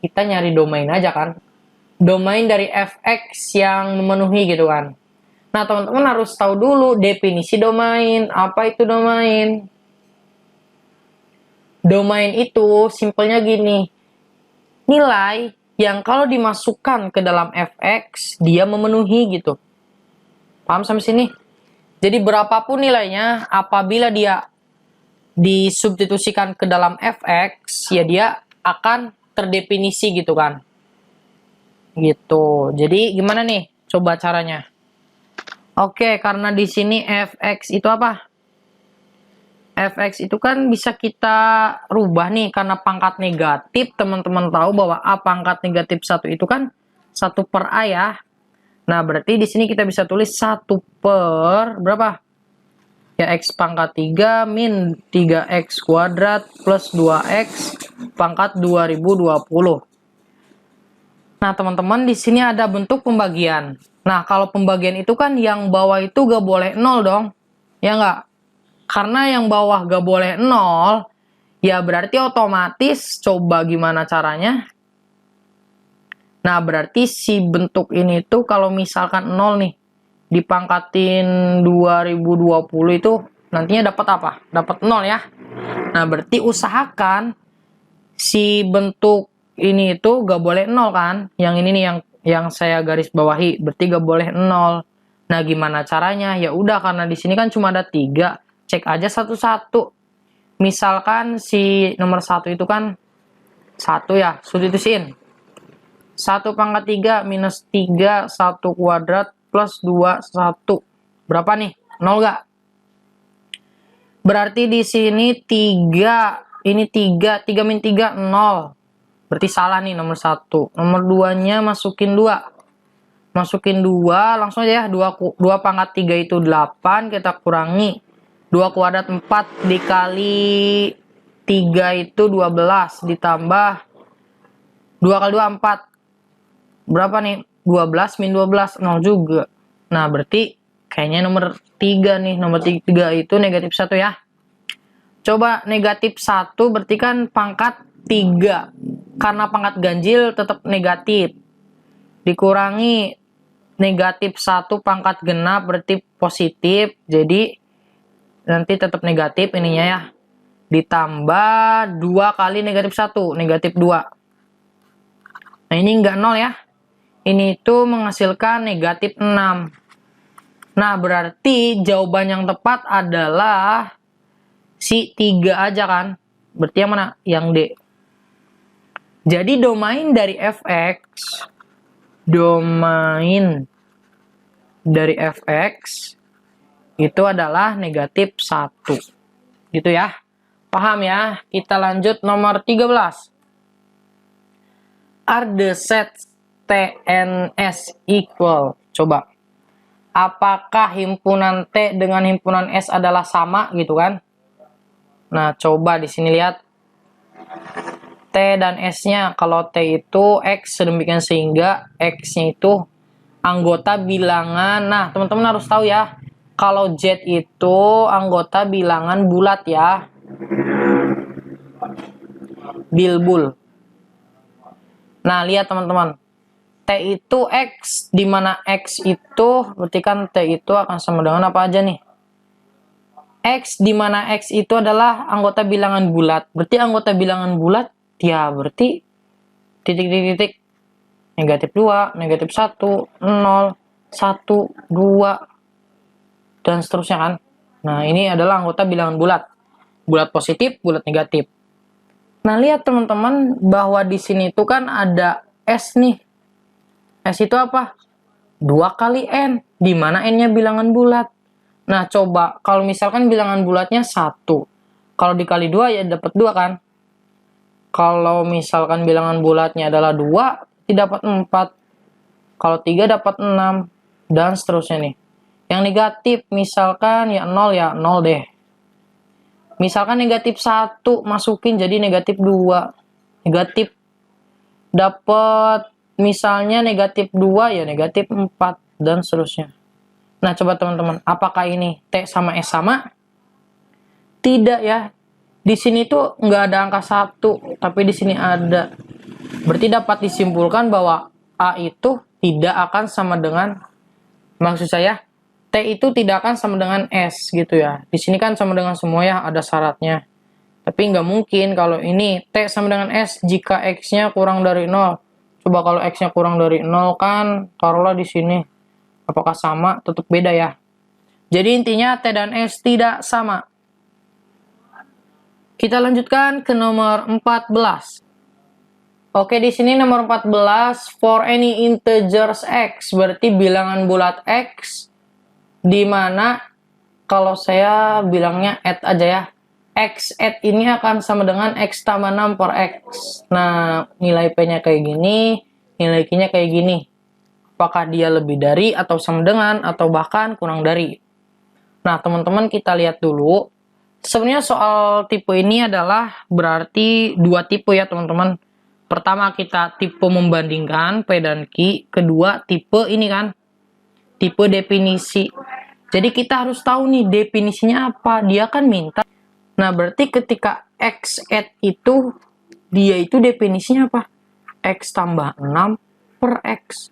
kita nyari domain aja kan. Domain dari fx yang memenuhi gitu kan. Nah, teman-teman harus tahu dulu definisi domain. Apa itu domain? Domain itu simpelnya gini. Nilai yang kalau dimasukkan ke dalam fx, dia memenuhi gitu. Paham sampai sini? Jadi berapapun nilainya, apabila dia disubstitusikan ke dalam fx, ya dia akan terdefinisi gitu kan. Gitu. Jadi gimana nih? Coba caranya. Oke, karena di sini fx itu apa? Fx itu kan bisa kita rubah nih karena pangkat negatif. Teman-teman tahu bahwa A pangkat negatif 1 itu kan 1 per A ya. Nah, berarti di sini kita bisa tulis 1 per berapa? Ya, X pangkat 3 min 3X kuadrat plus 2X pangkat 2020. Nah, teman-teman di sini ada bentuk pembagian. Nah, kalau pembagian itu kan yang bawah itu gak boleh 0 dong. Ya nggak? Karena yang bawah gak boleh 0, ya berarti otomatis coba gimana caranya? Nah, berarti si bentuk ini tuh kalau misalkan 0 nih, dipangkatin 2020 itu nantinya dapat apa? Dapat 0 ya. Nah, berarti usahakan si bentuk ini itu gak boleh 0 kan? Yang ini nih yang saya garis bawahi, berarti gak boleh 0. Nah, gimana caranya? Ya udah, karena di sini kan cuma ada 3, cek aja satu-satu. Misalkan si nomor 1 itu kan 1 ya, substitusiin. 1 pangkat 3 minus 3 1 kuadrat plus 2 1. Berapa nih? 0 gak? Berarti di sini 3, ini 3 min 3 0. Berarti salah nih nomor 1. Nomor 2-nya masukin 2. Masukin 2, langsung aja ya. 2 pangkat 3 itu 8, kita kurangi. 2 kuadrat 4 dikali 3 itu 12, ditambah 2 kali 2 4. Berapa nih? 12 min 12, 0 juga. Nah, berarti kayaknya nomor 3 nih. Nomor 3 itu negatif 1 ya. Coba negatif 1 berarti kan pangkat 3. Karena pangkat ganjil tetap negatif. Dikurangi negatif 1 pangkat genap berarti positif. Jadi nanti tetap negatif ininya ya. Ditambah 2 kali negatif 1. Negatif 2. Nah, ini enggak 0 ya. Ini itu menghasilkan negatif 6. Nah, berarti jawaban yang tepat adalah si 3 aja kan. Berarti yang mana? Yang D. Jadi domain dari fx, itu adalah negatif 1. Gitu ya. Paham ya? Kita lanjut nomor 13. Are the sets TNS equal? Coba. Apakah himpunan T dengan himpunan S adalah sama gitu kan? Nah, coba di sini lihat. T dan S-nya, kalau T itu X sedemikian sehingga X-nya itu anggota bilangan. Nah, teman-teman harus tahu ya, kalau Z itu anggota bilangan bulat ya. Bilbul. Nah, lihat teman-teman. T itu X, di mana X itu berarti kan T itu akan sama dengan apa aja nih? X, di mana X itu adalah anggota bilangan bulat. Berarti anggota bilangan bulat, ya berarti titik-titik negatif 2, negatif 1, 0, 1, 2, dan seterusnya kan. Nah, ini adalah anggota bilangan bulat. Bulat positif, bulat negatif. Nah, lihat teman-teman bahwa di sini itu kan ada S nih. S itu apa? 2 kali N, di mana N-nya bilangan bulat. Nah, coba kalau misalkan bilangan bulatnya 1. Kalau dikali 2 ya dapat 2 kan? Kalau misalkan bilangan bulatnya adalah 2, dapat 4. Kalau 3 dapat 6 dan seterusnya nih. Yang negatif misalkan ya 0 ya 0 deh. Misalkan negatif 1 masukin jadi negatif 2. Negatif dapat misalnya negatif 2 ya negatif 4 dan seterusnya. Nah, coba teman-teman, apakah ini T sama S sama? Tidak ya. Di sini tuh nggak ada angka 1, tapi di sini ada. Berarti dapat disimpulkan bahwa A itu tidak akan sama dengan, maksud saya, T itu tidak akan sama dengan S gitu ya. Di sini kan sama dengan semua ya, ada syaratnya. Tapi nggak mungkin kalau ini T sama dengan S jika X-nya kurang dari 0. Coba kalau X-nya kurang dari 0 kan, taruhlah di sini. Apakah sama? Tetap beda ya. Jadi intinya T dan S tidak sama. Kita lanjutkan ke nomor 14. Oke, di sini nomor 14, for any integers X, berarti bilangan bulat X, di mana kalau saya bilangnya add aja ya, X add ini akan sama dengan X tambah 6 per X. Nah, nilai P-nya kayak gini, nilai Q-nya kayak gini. Apakah dia lebih dari, atau sama dengan, atau bahkan kurang dari. Nah, teman-teman kita lihat dulu. Sebenarnya soal tipe ini adalah berarti dua tipe ya teman-teman. Pertama kita tipe membandingkan P dan Q. Kedua tipe ini kan, tipe definisi. Jadi kita harus tahu nih definisinya apa. Dia kan minta. Nah, berarti ketika X add itu, dia itu definisinya apa? X tambah 6 per X.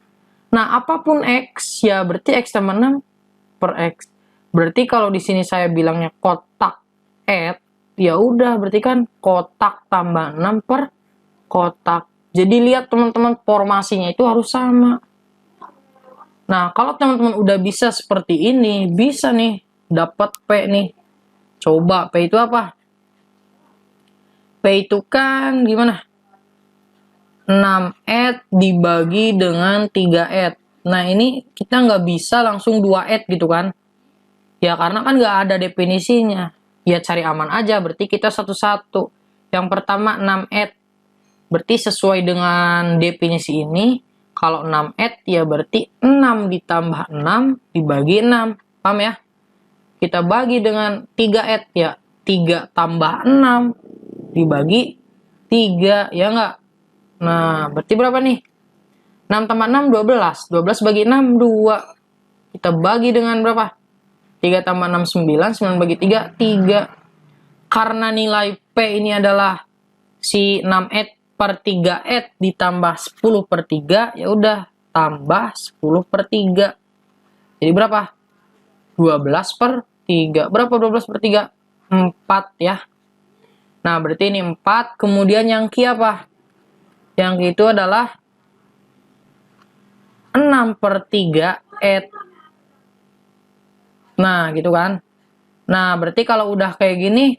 Nah, apapun X, ya berarti X tambah 6 per X. Berarti kalau di sini saya bilangnya kotak add, ya udah berarti kan kotak tambah 6 per kotak. Jadi lihat teman-teman, formasinya itu harus sama. Nah, kalau teman-teman udah bisa seperti ini, bisa nih dapat P nih. Coba P itu apa? P itu kan gimana? 6 add dibagi dengan 3 add. Nah, ini kita nggak bisa langsung 2 add gitu kan? Ya, karena kan nggak ada definisinya. Ya, cari aman aja, berarti kita satu-satu. Yang pertama 6 add. Berarti sesuai dengan definisi ini, kalau 6 add ya berarti 6 ditambah 6 dibagi 6. Paham ya? Kita bagi dengan 3 add ya. 3 tambah 6 dibagi 3. Ya enggak? Nah, berarti berapa nih? 6 tambah 6, 12. 12 bagi 6, 2. Kita bagi dengan berapa? 3 tambah 6, 9. 9 bagi 3, 3. Karena nilai P ini adalah si 6 add per 3 add ditambah 10 per 3, ya udah tambah 10 per 3. Jadi berapa? 12 per 3. Berapa 12 per 3? 4 ya. Nah, berarti ini 4. Kemudian yang Q apa? Yang Q itu adalah 6 per 3 add. Nah, gitu kan. Nah, berarti kalau udah kayak gini,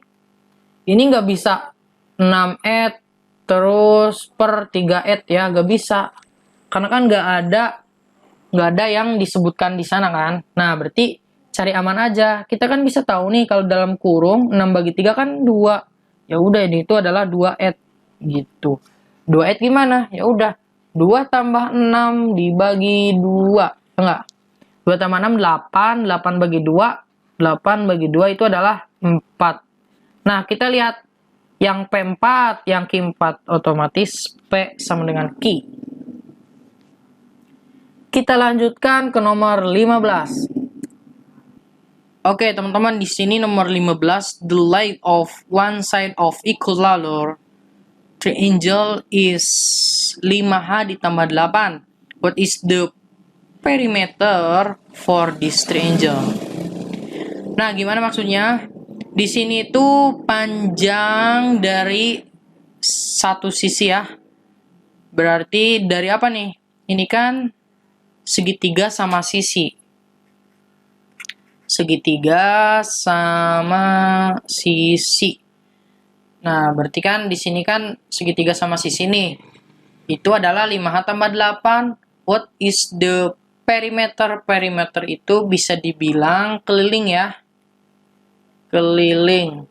ini nggak bisa 6 add terus per 3 add ya, nggak bisa. Karena kan nggak ada yang disebutkan di sana kan. Nah, berarti cari aman aja. Kita kan bisa tahu nih kalau dalam kurung 6 bagi 3 kan 2. Ya udah, ini itu adalah 2 add gitu. 2 add gimana? Ya udah, 2 tambah 6 dibagi 2. Enggak. 2 tambah 6 8, 8 bagi 2, 8 bagi 2 itu adalah 4. Nah, kita lihat yang P4, yang Q4, otomatis P sama dengan Q. Kita lanjutkan ke nomor 15. Oke, teman-teman, di sini nomor 15, the length of one side of equal ladder triangle is 5H ditambah 8. What is the perimeter for this triangle? Nah, gimana maksudnya? Di sini itu panjang dari satu sisi ya. Berarti dari apa nih? Ini kan segitiga sama sisi. Segitiga sama sisi. Nah, berarti kan di sini kan segitiga sama sisi nih. Itu adalah 5H tambah 8. What is the perimeter? Perimeter itu bisa dibilang keliling ya. Keliling.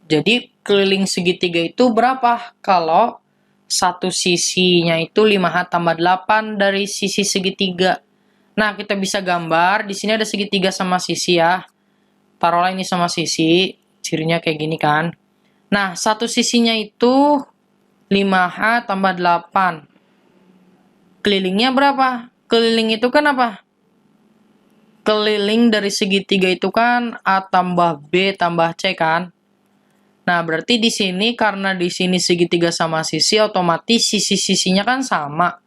Jadi keliling segitiga itu berapa? Kalau satu sisinya itu 5H tambah 8 dari sisi segitiga. Nah, kita bisa gambar. Di sini ada segitiga sama sisi ya. Taruhlah ini sama sisi. Cirinya kayak gini kan. Nah, satu sisinya itu 5H tambah 8. Kelilingnya berapa? Keliling itu kan apa? Keliling dari segitiga itu kan A tambah B tambah C kan? Nah, berarti di sini karena di sini segitiga sama sisi, otomatis sisi-sisinya kan sama.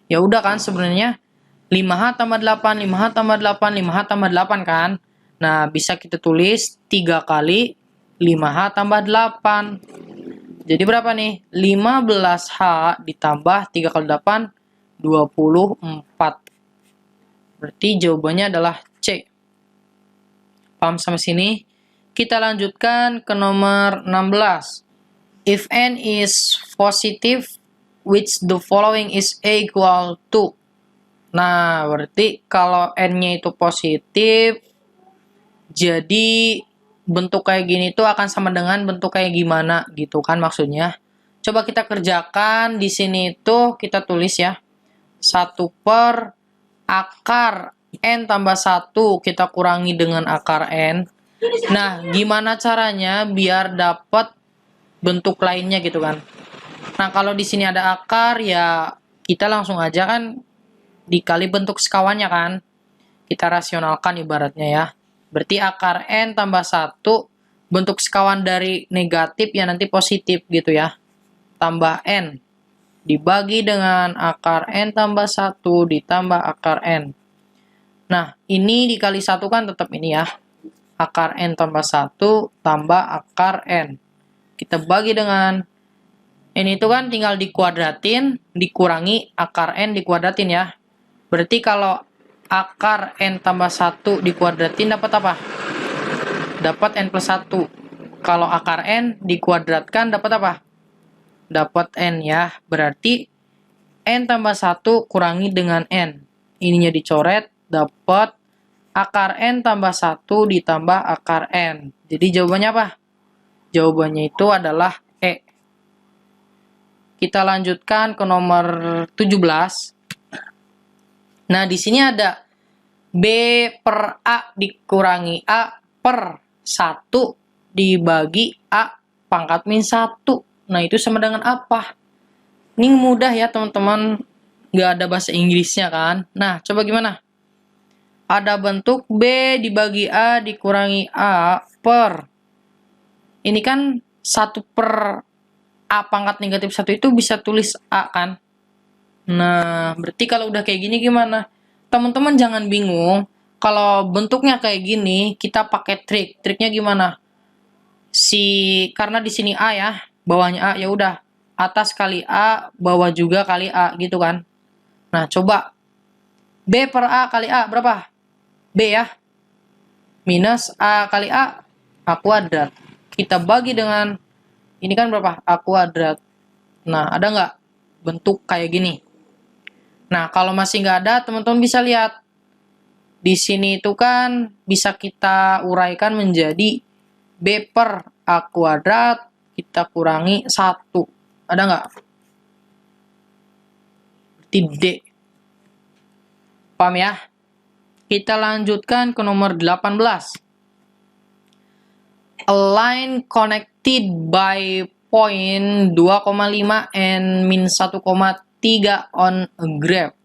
Ya udah kan sebenarnya 5H tambah 8, 5H tambah 8, 5H tambah 8 kan? Nah, bisa kita tulis 3 kali 5H tambah 8. Jadi berapa nih? 15H ditambah 3 kali 8, 24. Berarti jawabannya adalah C. Paham sampai sini? Kita lanjutkan ke nomor 16. If n is positive, which the following is equal to? Nah, berarti kalau n-nya itu positif, jadi bentuk kayak gini tuh akan sama dengan bentuk kayak gimana gitu kan maksudnya. Coba kita kerjakan di sini tuh kita tulis ya. 1 per akar n tambah 1 kita kurangi dengan akar n. Nah, gimana caranya biar dapat bentuk lainnya gitu kan. Nah, kalau di sini ada akar ya kita langsung aja kan dikali bentuk sekawannya kan. Kita rasionalkan ibaratnya ya. Berarti akar n tambah 1, bentuk sekawan dari negatif ya nanti positif gitu ya. Tambah n. Dibagi dengan akar n tambah 1 ditambah akar n. Nah, ini dikali 1 kan tetap ini ya. Akar n tambah 1 tambah akar n. Kita bagi dengan n itu kan tinggal dikuadratin, dikurangi akar n dikuadratin ya. Berarti kalau akar n tambah 1 dikuadratin dapat apa? Dapat n plus 1. Kalau akar n dikuadratkan dapat apa? Dapat n ya. Berarti n tambah 1 kurangi dengan n. Ininya dicoret, dapat akar n tambah 1 ditambah akar n. Jadi jawabannya apa? Jawabannya itu adalah E. Kita lanjutkan ke nomor 17. Nah, di sini ada B per A dikurangi A per 1 dibagi A pangkat min 1. Nah, itu sama dengan apa? Ini mudah ya, teman-teman. Nggak ada bahasa Inggrisnya kan? Nah, coba gimana? Ada bentuk B dibagi A dikurangi A per. Ini kan 1 per A pangkat negatif 1 itu bisa tulis A kan? Nah, berarti kalau udah kayak gini gimana? Teman-teman jangan bingung. Kalau bentuknya kayak gini, kita pakai trik. Triknya gimana? Karena di sini A ya, bawahnya A, ya udah. Atas kali A, bawah juga kali A, gitu kan. Nah, coba. B per A kali A, berapa? B ya. Minus A kali A kuadrat. Kita bagi dengan, ini kan berapa? A kuadrat. Nah, ada nggak bentuk kayak gini? Nah, kalau masih nggak ada, teman-teman bisa lihat. Di sini itu kan bisa kita uraikan menjadi B per A kuadrat, kita kurangi 1. Ada nggak? Berarti D. Paham ya? Kita lanjutkan ke nomor 18. A line connected by point 2,5 and min 1,3 on a graph.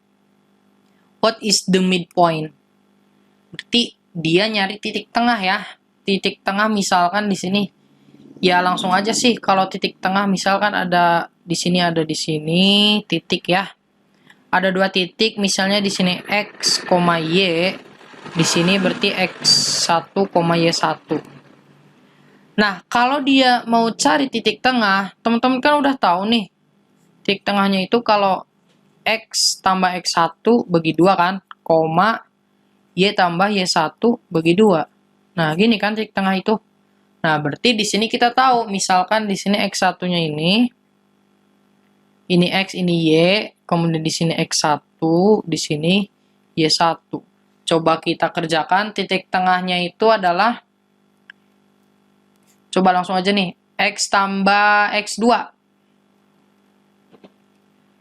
What is the midpoint? Berarti dia nyari titik tengah ya. Titik tengah misalkan di sini. Ya langsung aja sih kalau titik tengah misalkan ada di sini titik ya. ada 2 titik, misalnya di sini X, Y, di sini berarti X1, Y1. Nah, kalau dia mau cari titik tengah, teman-teman kan udah tahu nih, titik tengahnya itu kalau X tambah X1 bagi 2 kan, koma, Y tambah Y1 bagi 2. Nah, gini kan titik tengah itu. Nah, berarti di sini kita tahu, misalkan di sini X1-nya ini X, ini Y, kemudian di sini X1, di sini Y1. Coba kita kerjakan, titik tengahnya itu adalah, coba langsung aja nih, X tambah X2.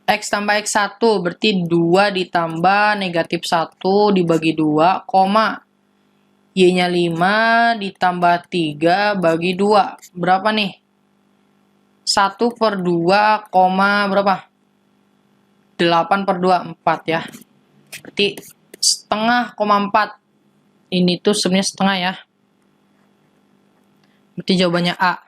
X tambah X1, berarti 2 ditambah negatif 1 dibagi 2, koma. Y-nya 5 ditambah 3 bagi 2. Berapa nih? 1/2, berapa? 8/2, 4 ya. Berarti setengah, 4. Ini tuh sebenarnya setengah ya. Berarti jawabannya A.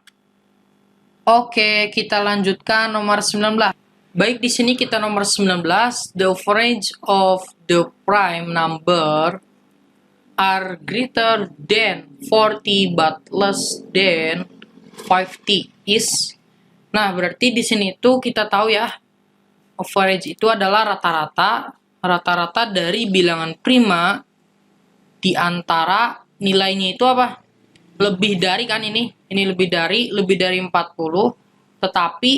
Oke, kita lanjutkan nomor 19. Baik, di sini kita nomor 19. The average of the prime number are greater than 40 but less than 50 is. Nah, berarti di sini tuh kita tahu ya, average itu adalah rata-rata dari bilangan prima di antara nilainya itu apa? Lebih dari kan ini lebih dari 40, tetapi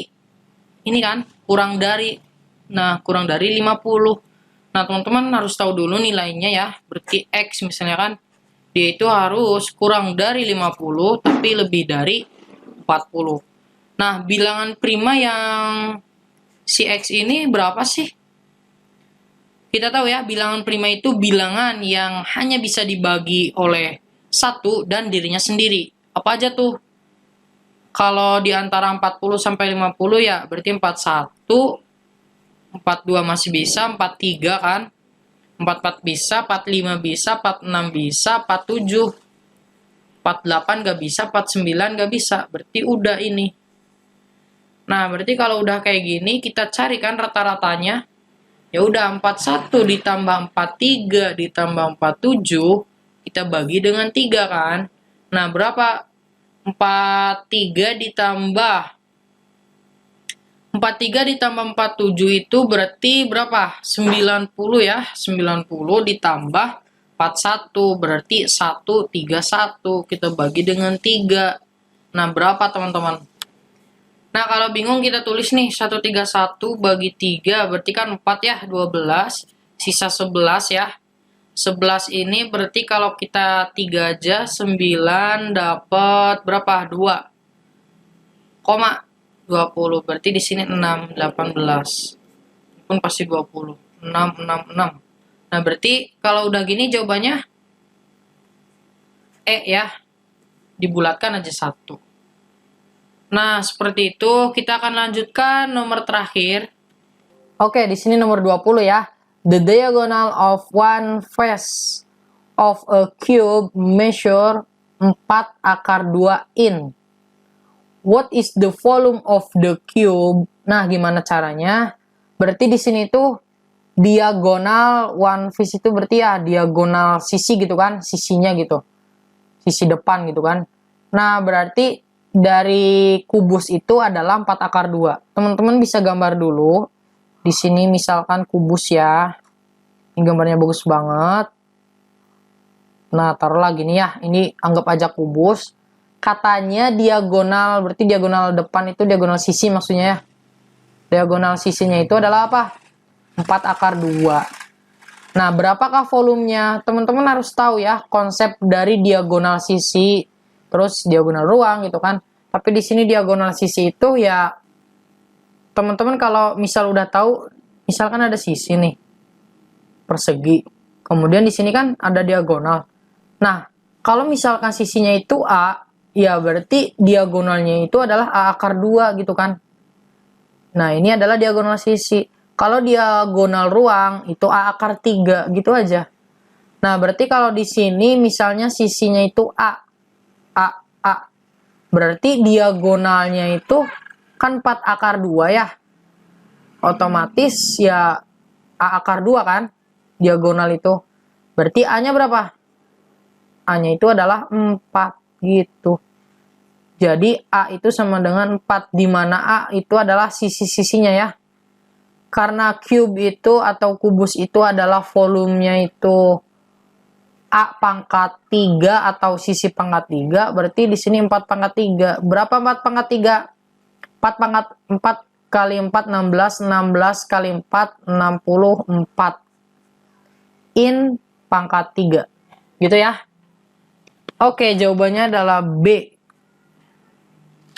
ini kan kurang dari. Nah, kurang dari 50. Nah, teman-teman harus tahu dulu nilainya ya. Berarti X misalnya kan, dia itu harus kurang dari 50, tapi lebih dari 40. Nah, bilangan prima yang si X ini berapa sih? Kita tahu ya, bilangan prima itu bilangan yang hanya bisa dibagi oleh 1 dan dirinya sendiri. Apa aja tuh? Kalau di antara 40 sampai 50 ya, berarti 41, 42 masih bisa, 43 kan, 44 bisa, 45 bisa, 46 bisa, 47, 48 gak bisa, 49 gak bisa, berarti udah ini. Nah, berarti kalau udah kayak gini, kita cari kan rata-ratanya, ya udah 41 ditambah 43 ditambah 47, kita bagi dengan 3 kan. Nah, berapa? 43 ditambah 47 itu berarti berapa? 90 ya. 90 ditambah 41 berarti 131. Kita bagi dengan 3. Nah, berapa teman-teman? Nah, kalau bingung kita tulis nih 131 bagi 3 berarti kan 4 ya, 12. Sisa 11 ya. 11 ini berarti kalau kita 3 aja 9 dapat berapa? 2. Koma 20. Berarti di sini 6, 18. Pun pasti 20. 6, 6, 6. Nah, berarti kalau udah gini jawabannya E ya. Dibulatkan aja 1. Nah, seperti itu. Kita akan lanjutkan nomor terakhir. Oke, di sini nomor 20 ya. The diagonal of one face of a cube measure 4/2 in. What is the volume of the cube? Nah, gimana caranya? Berarti di sini tuh diagonal one face itu berarti ya diagonal sisi gitu kan, sisinya gitu. Sisi depan gitu kan. Nah, berarti dari kubus itu adalah 4/2. Teman-teman bisa gambar dulu. Di sini misalkan kubus ya. Ini gambarnya bagus banget. Nah, taruhlah gini ya. Ini anggap aja kubus. Katanya diagonal, berarti diagonal depan itu diagonal sisi maksudnya ya. Diagonal sisinya itu adalah apa? 4/2. Nah, berapakah volumenya? Teman-teman harus tahu ya konsep dari diagonal sisi, terus diagonal ruang gitu kan. Tapi di sini diagonal sisi itu ya, teman-teman kalau misal udah tahu, misalkan ada sisi nih, persegi. Kemudian di sini kan ada diagonal. Nah, kalau misalkan sisinya itu A, ya berarti diagonalnya itu adalah A/2 gitu kan. Nah, ini adalah diagonal sisi. Kalau diagonal ruang itu A/3 gitu aja. Nah, berarti kalau di sini misalnya sisinya itu A. Berarti diagonalnya itu kan 4/2 ya. Otomatis ya A akar 2 kan? Diagonal itu. Berarti A-nya berapa? A-nya itu adalah 4 gitu. Jadi A itu sama dengan 4, di mana A itu adalah sisi-sisinya ya. Karena cube itu atau kubus itu adalah volumenya itu A pangkat 3 atau sisi pangkat 3, berarti di sini 4 pangkat 3. Berapa 4 pangkat 3? 4 pangkat 4 kali 4 16, 16 kali 4 64. In pangkat 3. Gitu ya. Oke, jawabannya adalah B.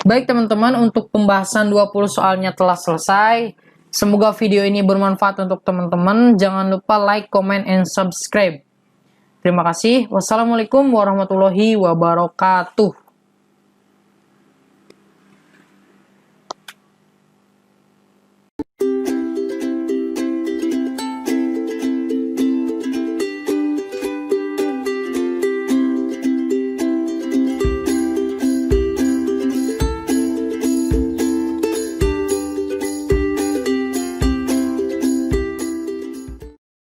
Baik teman-teman, untuk pembahasan 20 soalnya telah selesai. Semoga video ini bermanfaat untuk teman-teman. Jangan lupa like, comment, and subscribe. Terima kasih. Wassalamualaikum warahmatullahi wabarakatuh.